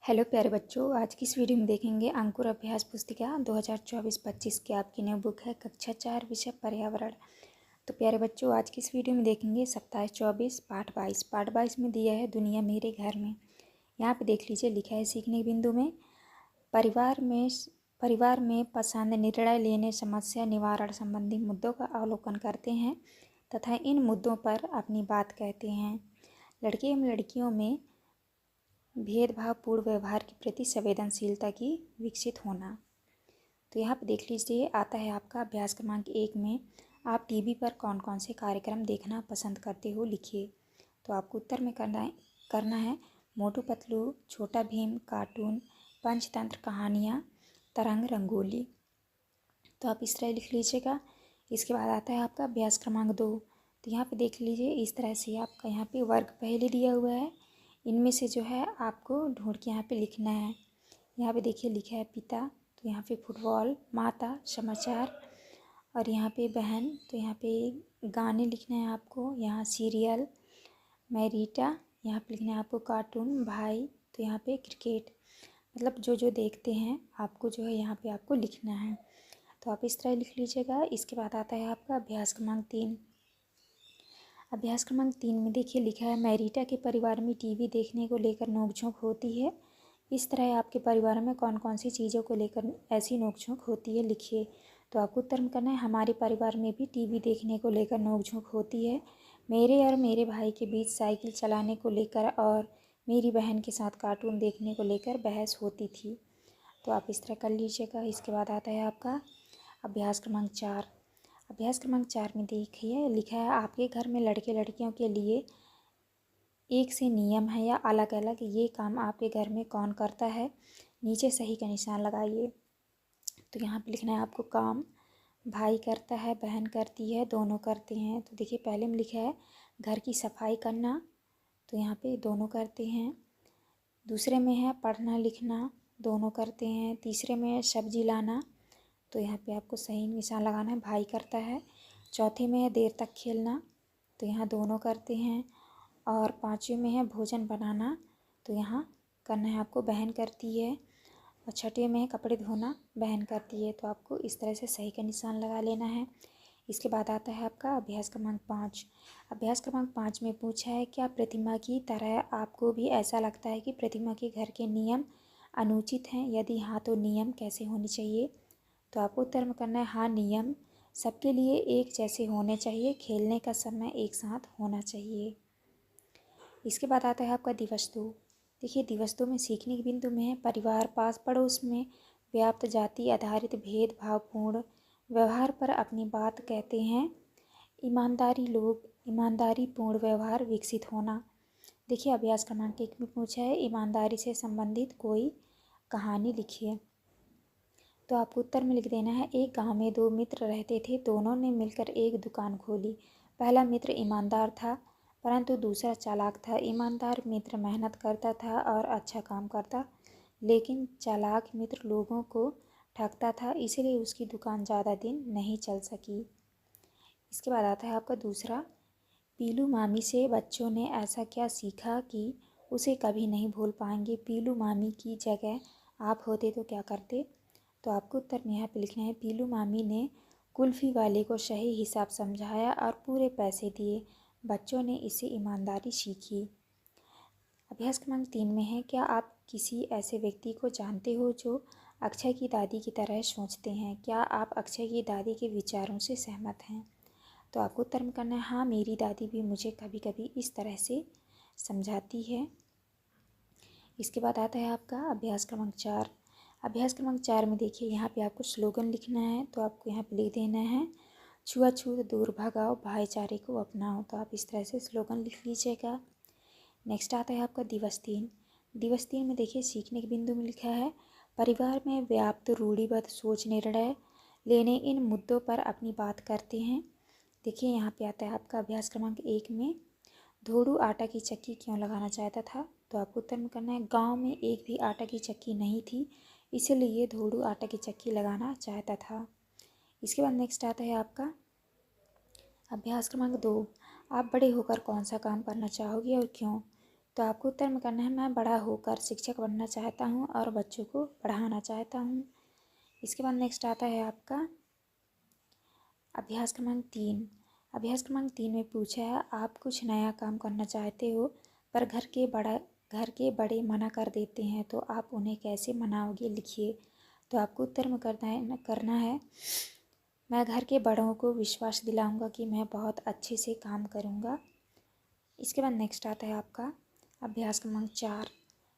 Hello प्यारे बच्चों, आज की इस वीडियो में देखेंगे अंकुर अभ्यास पुस्तिका 2024-25 की आपकी नई बुक है कक्षा 4 विषय पर्यावरण। तो प्यारे बच्चों, आज की इस वीडियो में देखेंगे सप्ताह 24 पाठ 22 में दिया है दुनिया मेरे घर में। यहाँ पे देख लीजिए, लिखा है सीखने के बिंदु में परिवार में पसंद निर्णय लेने समस्या निवारण संबंधी मुद्दों का अवलोकन करते हैं तथा इन मुद्दों पर अपनी बात कहते हैं। लड़के एवं लड़कियों में भेदभावपूर्ण व्यवहार के प्रति संवेदनशीलता की विकसित होना। तो यहाँ पे देख लीजिए, आता है आपका अभ्यास क्रमांक 1 में आप टीवी पर कौन कौन से कार्यक्रम देखना पसंद करते हो, लिखिए। तो आपको उत्तर में करना है मोटू पतलू, छोटा भीम, कार्टून, पंचतंत्र कहानियाँ, तरंग, रंगोली। तो आप इस तरह लिख लीजिएगा। इसके बाद आता है आपका अभ्यास क्रमांक 2। तो यहाँ पे देख लीजिए, इस तरह से आपका यहाँ पे वर्ग पहले दिया हुआ है। इनमें से जो है आपको ढूंढ के यहाँ पे लिखना है। यहाँ पे देखिए, लिखा है पिता, तो यहाँ पे फुटबॉल, माता समाचार, और यहाँ पे बहन, तो यहाँ पे गाने लिखना है आपको। यहाँ सीरियल, मैरीटा, यहाँ पे लिखना है आपको कार्टून, भाई, तो यहाँ पे क्रिकेट। मतलब जो जो देखते हैं आपको जो है यहाँ पे आपको लिखना है। तो आप इस तरह लिख लीजिएगा। इसके बाद आता है आपका अभ्यास क्रमांक 3। अभ्यास क्रमांक 3 में देखिए, लिखा है मैरीटा के परिवार में टीवी देखने को लेकर नोकझोंक होती है। इस तरह आपके परिवार में कौन कौन सी चीज़ों को लेकर ऐसी नोकझोंक होती है, लिखिए। तो आपको उत्तर में करना है हमारे परिवार में भी टीवी देखने को लेकर नोकझोंक होती है। मेरे और मेरे भाई के बीच साइकिल चलाने को लेकर और मेरी बहन के साथ कार्टून देखने को लेकर बहस होती थी। तो आप इस तरह कर लीजिएगा। इसके बाद आता है आपका अभ्यास क्रमांक 4। अभ्यास क्रमांक 4 में देखिए, लिखा है आपके घर में लड़के लड़कियों के लिए एक से नियम है या अलग अलग, ये काम आपके घर में कौन करता है, नीचे सही का निशान लगाइए। तो यहाँ पे लिखना है आपको काम भाई करता है, बहन करती है, दोनों करते हैं। तो देखिए, पहले में लिखा है घर की सफाई करना, तो यहाँ पे दोनों करते हैं। दूसरे में है पढ़ना लिखना, दोनों करते हैं। तीसरे में है सब्जी लाना, तो यहाँ पे आपको सही निशान लगाना है, भाई करता है। चौथे में है देर तक खेलना, तो यहाँ दोनों करते हैं। और पाँचवें में है भोजन बनाना, तो यहाँ करना है आपको, बहन करती है। और छठवें में है कपड़े धोना, बहन करती है। तो आपको इस तरह से सही का निशान लगा लेना है। इसके बाद आता है आपका अभ्यास क्रमांक 5। अभ्यास क्रमांक 5 में पूछा है क्या प्रतिमा की तरह आपको भी ऐसा लगता है कि प्रतिमा के घर के नियम अनुचित हैं, यदि हाँ तो नियम कैसे होने चाहिए। तो आपको उत्तर में करना है हाँ, नियम सबके लिए एक जैसे होने चाहिए, खेलने का समय एक साथ होना चाहिए। इसके बाद आता है आपका दिवस 2। देखिए, दिवस 2 में सीखने के बिंदु में है परिवार पास पड़ोस में व्याप्त जाति आधारित भेदभावपूर्ण व्यवहार पर अपनी बात कहते हैं। ईमानदारीपूर्ण व्यवहार विकसित होना। देखिए, अभ्यास क्रमांक 1 में पूछा है ईमानदारी से संबंधित कोई कहानी लिखिए। तो आपको उत्तर में लिख देना है एक गांव में दो मित्र रहते थे, दोनों ने मिलकर एक दुकान खोली। पहला मित्र ईमानदार था परंतु दूसरा चालाक था। ईमानदार मित्र मेहनत करता था और अच्छा काम करता, लेकिन चालाक मित्र लोगों को ठगता था, इसलिए उसकी दुकान ज़्यादा दिन नहीं चल सकी। इसके बाद आता है आपका दूसरा, पीलू मामी से बच्चों ने ऐसा क्या सीखा कि उसे कभी नहीं भूल पाएंगे। पीलू मामी की जगह आप होते तो क्या करते। तो आपको उत्तर में यहाँ पे लिखना है पीलू मामी ने कुल्फ़ी वाले को सही हिसाब समझाया और पूरे पैसे दिए। बच्चों ने इससे ईमानदारी सीखी। अभ्यास क्रमांक 3 में है क्या आप किसी ऐसे व्यक्ति को जानते हो जो अक्षय की दादी की तरह सोचते हैं। क्या आप अक्षय की दादी के विचारों से सहमत हैं। तो आपको उत्तर में करना है हाँ, मेरी दादी भी मुझे कभी कभी इस तरह से समझाती है। इसके बाद आता है आपका अभ्यास क्रमांक 4। अभ्यास क्रमांक 4 में देखिए, यहाँ पे आपको स्लोगन लिखना है। तो आपको यहाँ पे लिख देना है छुआछूत दूर भगाओ, भाईचारे को अपनाओ। तो आप इस तरह से स्लोगन लिख लीजिएगा। नेक्स्ट आता है आपका दिवस 3। दिवस 3 में देखिए, सीखने के बिंदु में लिखा है परिवार में व्याप्त रूढ़िबद्ध सोच निर्णय लेने इन मुद्दों पर अपनी बात करते हैं। देखिए, यहाँ पे आता है आपका अभ्यास क्रमांक 1 में धोड़ू आटा की चक्की क्यों लगाना चाहता था। तो आपको उत्तर में करना है गांव में एक भी आटा की चक्की नहीं थी, इसलिए धोड़ू आटा की चक्की लगाना चाहता था। इसके बाद नेक्स्ट आता है आपका अभ्यास क्रमांक 2। आप बड़े होकर कौन सा काम करना चाहोगे और क्यों। तो आपको उत्तर में करना है मैं बड़ा होकर शिक्षक बनना चाहता हूँ और बच्चों को पढ़ाना चाहता हूँ। इसके बाद नेक्स्ट आता है आपका अभ्यास क्रमांक 3। अभ्यास क्रमांक 3 में पूछा है आप कुछ नया काम करना चाहते हो पर घर के बड़े मना कर देते हैं तो आप उन्हें कैसे मनाओगे, लिखिए। तो आपको उत्तर में करना है मैं घर के बड़ों को विश्वास दिलाऊंगा कि मैं बहुत अच्छे से काम करूंगा। इसके बाद नेक्स्ट आता है आपका अभ्यास क्रमांक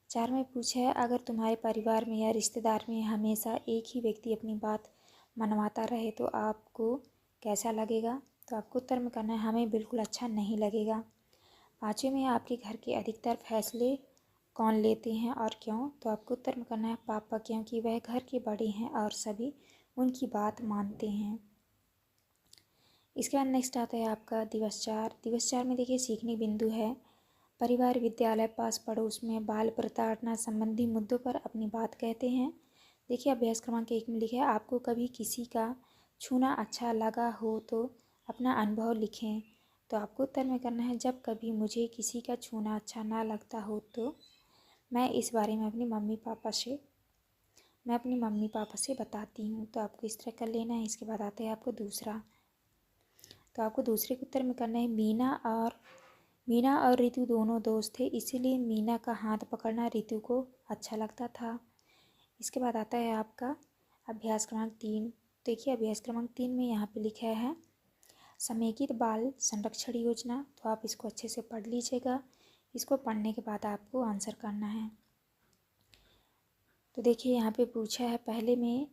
4 में पूछा है अगर तुम्हारे परिवार में या रिश्तेदार में हमेशा एक ही व्यक्ति अपनी बात मनवाता रहे तो आपको कैसा लगेगा। तो आपको उत्तर में करना है हमें बिल्कुल अच्छा नहीं लगेगा। 5वें में आपके घर के अधिकतर फैसले कौन लेते हैं और क्यों। तो आपको उत्तर में करना है पापा, क्योंकि वह घर के बड़े हैं और सभी उनकी बात मानते हैं। इसके बाद नेक्स्ट आता है आपका दिवस 4। दिवस 4 में देखिए सीखने बिंदु है परिवार, विद्यालय, पास पड़ोस में बाल प्रताड़ना संबंधी मुद्दों पर अपनी बात कहते हैं। देखिए अभ्यास क्रमांक 1 में लिखा है आपको कभी किसी का छूना अच्छा लगा हो तो अपना अनुभव लिखें। तो आपको उत्तर में करना है जब कभी मुझे किसी का छूना अच्छा ना लगता हो तो मैं इस बारे में अपनी मम्मी पापा से बताती हूँ। तो आपको इस तरह कर लेना है। इसके बाद आता है आपको दूसरा। तो आपको दूसरे के उत्तर में करना है मीना और रितु दोनों दोस्त थे, इसीलिए मीना का हाथ पकड़ना रितु को अच्छा लगता था। इसके बाद आता है आपका अभ्यास क्रमांक 3। देखिए अभ्यास क्रमांक 3 में यहाँ पे लिखा है समेकित बाल संरक्षण योजना। तो आप इसको अच्छे से पढ़ लीजिएगा। इसको पढ़ने के बाद आपको आंसर करना है। तो देखिए यहाँ पे पूछा है पहले में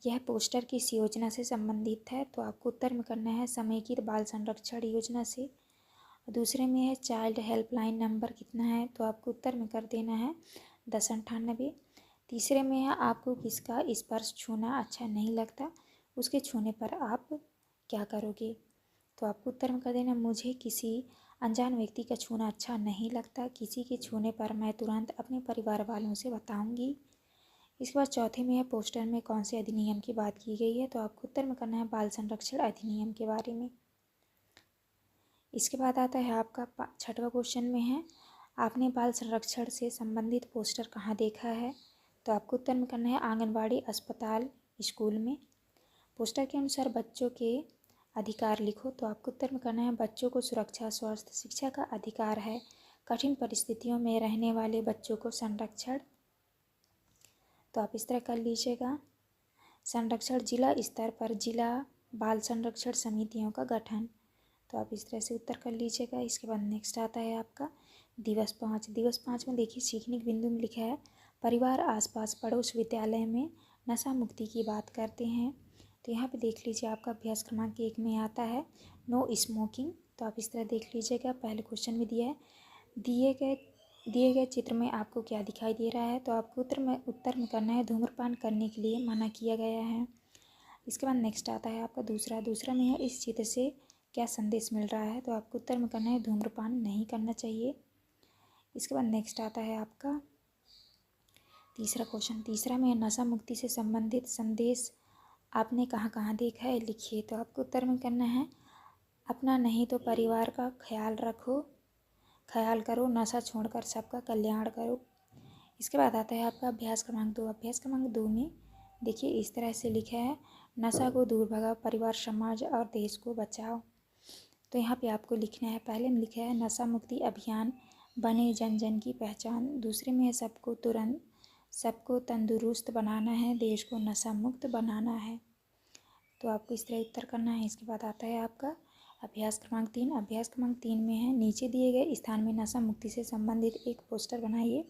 यह पोस्टर किस योजना से संबंधित है। तो आपको उत्तर में करना है समेकित बाल संरक्षण योजना से। दूसरे में है चाइल्ड हेल्पलाइन नंबर कितना है। तो आपको उत्तर में कर देना है 1098। तीसरे में है आपको किसका स्पर्श छूना अच्छा नहीं लगता, उसके छूने पर आप क्या करोगे। तो आपको उत्तर में कर देना मुझे किसी अनजान व्यक्ति का छूना अच्छा नहीं लगता, किसी के छूने पर मैं तुरंत अपने परिवार वालों से बताऊंगी। इसके बाद चौथे में है पोस्टर में कौन से अधिनियम की बात की गई है। तो आपको उत्तर में करना है बाल संरक्षण अधिनियम के बारे में। इसके बाद आता है आपका 6वां क्वेश्चन में है आपने बाल संरक्षण से संबंधित पोस्टर कहाँ देखा है। तो आपको उत्तर में करना है आंगनबाड़ी, अस्पताल, स्कूल में। पोस्टर के अनुसार बच्चों के अधिकार लिखो। तो आपको उत्तर में करना है बच्चों को सुरक्षा, स्वास्थ्य, शिक्षा का अधिकार है, कठिन परिस्थितियों में रहने वाले बच्चों को संरक्षण। तो आप इस तरह कर लीजिएगा संरक्षण, जिला स्तर पर जिला बाल संरक्षण समितियों का गठन। तो आप इस तरह से उत्तर कर लीजिएगा। इसके बाद नेक्स्ट आता है आपका दिवस 5। दिवस 5 में देखिए सीखने के बिंदु में लिखा है परिवार, आसपास, पड़ोस, विद्यालय में नशा मुक्ति की बात करते हैं। तो यहाँ पे देख लीजिए आपका अभ्यास क्रमांक 1 में आता है नो स्मोकिंग। तो आप इस तरह देख लीजिएगा पहले क्वेश्चन में दिया है दिए गए चित्र में आपको क्या दिखाई दे रहा है। तो आपको उत्तर में करना है धूम्रपान करने के लिए मना किया गया है। इसके बाद नेक्स्ट आता है आपका दूसरा में है इस चित्र से क्या संदेश मिल रहा है। तो आपको उत्तर में करना है धूम्रपान नहीं करना चाहिए। इसके बाद नेक्स्ट आता है आपका तीसरा क्वेश्चन। तीसरा में नशा मुक्ति से संबंधित संदेश आपने कहाँ कहाँ देखा है, लिखिए। तो आपको उत्तर में करना है अपना नहीं तो परिवार का ख्याल करो, नशा छोड़कर सबका कल्याण करो। इसके बाद आता है आपका अभ्यास क्रमांक 2। अभ्यास क्रमांक 2 में देखिए इस तरह से लिखा है नशा को दूर भगाओ, परिवार, समाज और देश को बचाओ। तो यहाँ पे आपको लिखना है पहले में लिखा है नशा मुक्ति अभियान बने जन जन की पहचान। दूसरे में है सबको तंदुरुस्त बनाना है, देश को नशा मुक्त बनाना है। तो आपको इस तरह उत्तर करना है। इसके बाद आता है आपका अभ्यास क्रमांक 3। अभ्यास क्रमांक 3 में है नीचे दिए गए स्थान में नशा मुक्ति से संबंधित एक पोस्टर बनाइए।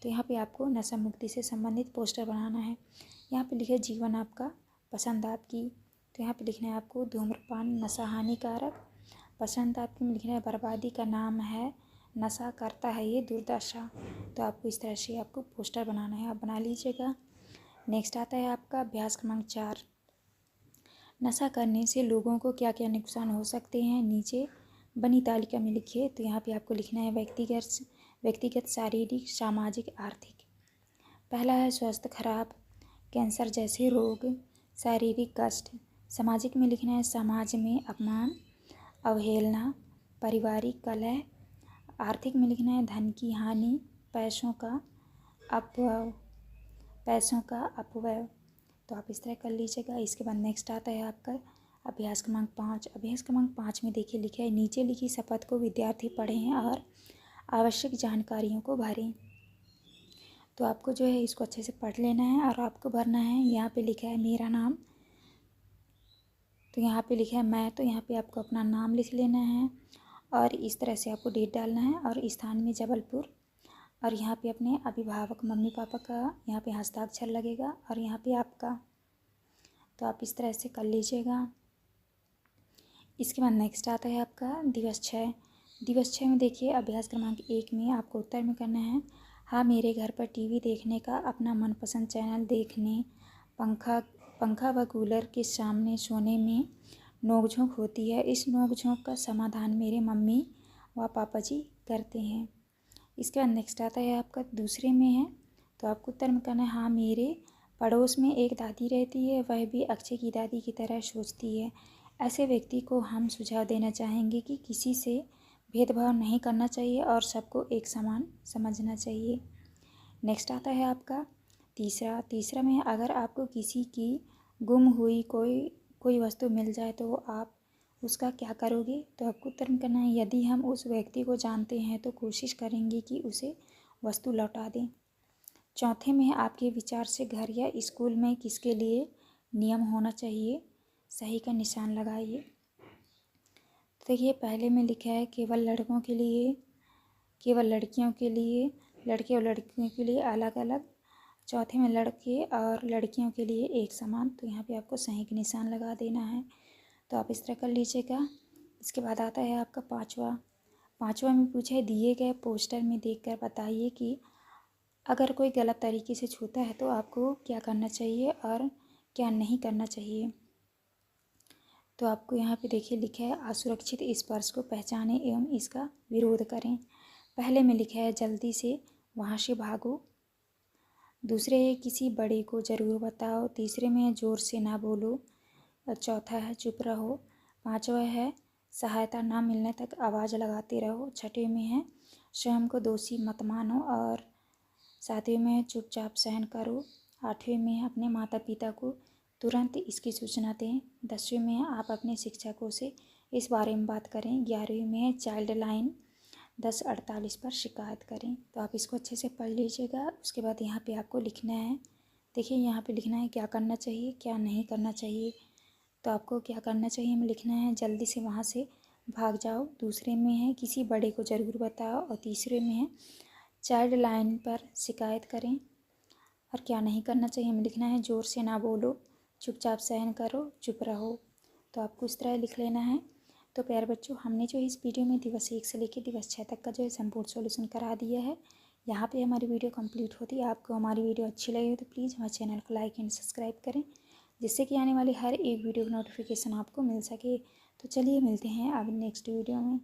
तो यहाँ पे आपको नशा मुक्ति से संबंधित पोस्टर बनाना है। यहाँ पे लिखा है जीवन आपका, पसंद आपकी। तो यहाँ पे लिखना है आपको धूम्रपान नशा हानिकारक, पसंद आपकी में लिखना है बर्बादी का नाम है, नशा करता है ये दुर्दशा। तो आपको इस तरह से आपको पोस्टर बनाना है, आप बना लीजिएगा। नेक्स्ट आता है आपका अभ्यास क्रमांक 4। नशा करने से लोगों को क्या क्या नुकसान हो सकते हैं, नीचे बनी तालिका में लिखिए। तो यहाँ पे आपको लिखना है व्यक्तिगत, शारीरिक, सामाजिक, आर्थिक। पहला है स्वास्थ्य खराब, कैंसर जैसे रोग, शारीरिक कष्ट। सामाजिक में लिखना है समाज में अपमान, अवहेलना, पारिवारिक कलह, आर्थिक में लिखना है धन की हानि, पैसों का अपव्यय। तो आप इस तरह कर लीजिएगा। इसके बाद नेक्स्ट आता है आपका अभ्यास क्रमांक 5। अभ्यास क्रमांक 5 में देखिए लिखा है नीचे लिखी शपथ को विद्यार्थी पढ़ें और आवश्यक जानकारियों को भरें। तो आपको जो है इसको अच्छे से पढ़ लेना है और आपको भरना है। यहाँ पे लिखा है मेरा नाम, तो यहाँ पे लिखा है मैं, तो यहाँ पे आपको अपना नाम लिख लेना है और इस तरह से आपको डेट डालना है और स्थान में जबलपुर और यहाँ पे अपने अभिभावक मम्मी पापा का यहाँ पे हस्ताक्षर लगेगा और यहाँ पे आपका। तो आप इस तरह से कर लीजिएगा। इसके बाद नेक्स्ट आता है आपका दिवस 6। दिवस 6 में देखिए अभ्यास क्रमांक 1 में आपको उत्तर में करना है हाँ मेरे घर पर टीवी देखने का अपना मनपसंद चैनल देखने, पंखा व कूलर के सामने सोने में नोक-झोंक होती है। इस नोक-झोंक का समाधान मेरे मम्मी व पापा जी करते हैं। इसके बाद नेक्स्ट आता है आपका दूसरे में है, तो आपको उत्तर में करना है हाँ मेरे पड़ोस में एक दादी रहती है, वह भी अक्षय की दादी की तरह सोचती है। ऐसे व्यक्ति को हम सुझाव देना चाहेंगे कि किसी से भेदभाव नहीं करना चाहिए और सबको एक समान समझना चाहिए। नेक्स्ट आता है आपका तीसरा में अगर आपको किसी की गुम हुई कोई वस्तु मिल जाए तो आप उसका क्या करोगे। तो आपको उत्तर में करना है यदि हम उस व्यक्ति को जानते हैं तो कोशिश करेंगे कि उसे वस्तु लौटा दें। चौथे में है आपके विचार से घर या स्कूल में किसके लिए नियम होना चाहिए, सही का निशान लगाइए। देखिए पहले में लिखा है केवल लड़कों के लिए, केवल लड़कियों के लिए, लड़के और लड़कियों के लिए अलग अलग। चौथे में लड़के और लड़कियों के लिए एक समान। तो यहाँ पे आपको सही का निशान लगा देना है। तो आप इस तरह कर लीजिएगा। इसके बाद आता है आपका पाँचवा में पूछा है दिए गए पोस्टर में देखकर बताइए कि अगर कोई गलत तरीके से छूता है तो आपको क्या करना चाहिए और क्या नहीं करना चाहिए। तो आपको यहाँ पे देखिए लिखा है असुरक्षित स्पर्श को पहचानें एवं इसका विरोध करें। पहले में लिखा है जल्दी से वहाँ से भागो। दूसरे है किसी बड़े को ज़रूर बताओ। तीसरे में है ज़ोर से ना बोलो। और चौथा है चुप रहो। पांचवा है सहायता ना मिलने तक आवाज़ लगाते रहो। छठे में है स्वयं को दोषी मत मानो। और सातवें में है चुपचाप सहन करो। आठवें में है अपने माता पिता को तुरंत इसकी सूचना दें। 10वें में है आप अपने शिक्षकों से इस बारे में बात करें। 11वीं में है चाइल्ड लाइन 1048 पर शिकायत करें। तो आप इसको अच्छे से पढ़ लीजिएगा। उसके बाद यहाँ पे आपको लिखना है, देखिए यहाँ पे लिखना है क्या करना चाहिए क्या नहीं करना चाहिए। तो आपको क्या करना चाहिए में लिखना है जल्दी से वहाँ से भाग जाओ। दूसरे में है किसी बड़े को ज़रूर बताओ। और तीसरे में है चाइल्ड लाइन पर शिकायत करें। और क्या नहीं करना चाहिए में लिखना है ज़ोर से ना बोलो, चुपचाप सहन करो, चुप रहो। तो आपको इस तरह लिख लेना है। तो प्यारे बच्चों हमने जो इस वीडियो में दिवस 1 से लेकर दिवस 6 तक का जो है संपूर्ण सॉल्यूशन करा दिया है। यहाँ पे हमारी वीडियो कंप्लीट होती है। आपको हमारी वीडियो अच्छी लगी हो तो प्लीज़ हमारे चैनल को लाइक एंड सब्सक्राइब करें, जिससे कि आने वाली हर एक वीडियो की नोटिफिकेशन आपको मिल सके। तो चलिए मिलते हैं अब नेक्स्ट वीडियो में।